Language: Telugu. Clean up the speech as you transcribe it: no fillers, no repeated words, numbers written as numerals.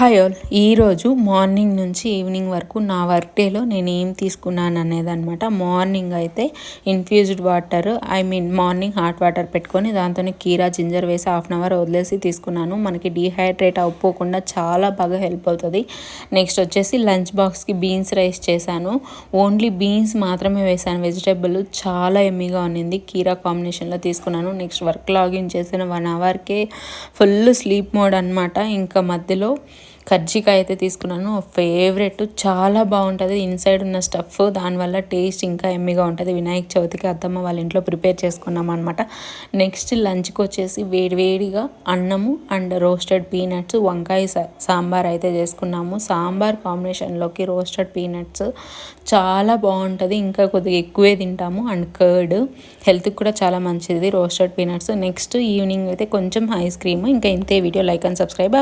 Hi all. ఈరోజు మార్నింగ్ నుంచి ఈవినింగ్ వరకు నా వర్క్ డేలో నేను ఏం తీసుకున్నాను అనేది అనమాట. మార్నింగ్ అయితే infused water morning hot water పెట్టుకొని దాంతో కీరా జింజర్ వేసి హాఫ్ అన్ అవర్ వదిలేసి తీసుకున్నాను. మనకి డీహైడ్రేట్ అవ్వకుండా చాలా బాగా హెల్ప్ అవుతుంది. నెక్స్ట్ వచ్చేసి లంచ్ బాక్స్కి బీన్స్ రైస్ చేశాను. ఓన్లీ బీన్స్ మాత్రమే వేసాను, వెజిటేబుల్ చాలా ఎమ్మీగా ఉన్నింది. కీరా కాంబినేషన్లో తీసుకున్నాను. నెక్స్ట్ వర్క్ లాగిన్ చేసిన 1 అవర్కే ఫుల్ స్లీప్ మోడ్ అనమాట. ఇంకా మధ్యలో కజ్జికాయ అయితే తీసుకున్నాను. ఫేవరెట్, చాలా బాగుంటుంది. ఇన్సైడ్ ఉన్న స్టఫ్ దానివల్ల టేస్ట్ ఇంకా ఎమ్మిగా ఉంటుంది. వినాయక చవితికి అత్తమ్మ వాళ్ళ ఇంట్లో ప్రిపేర్ చేసుకున్నాం అనమాట. నెక్స్ట్ లంచ్కి వచ్చేసి వేడివేడిగా అన్నము అండ్ రోస్టెడ్ పీనట్స్, వంకాయ సాంబార్ అయితే చేసుకున్నాము. సాంబార్ కాంబినేషన్లోకి రోస్టెడ్ పీనట్స్ చాలా బాగుంటుంది. ఇంకా కొద్దిగా ఎక్కువే తింటాము. అండ్ కర్డ్ హెల్త్కి కూడా చాలా మంచిది రోస్టెడ్ పీనట్స్. నెక్స్ట్ ఈవినింగ్ అయితే కొంచెం ఐస్ క్రీమ్. ఇంకా ఇంతే. Video like and subscribe.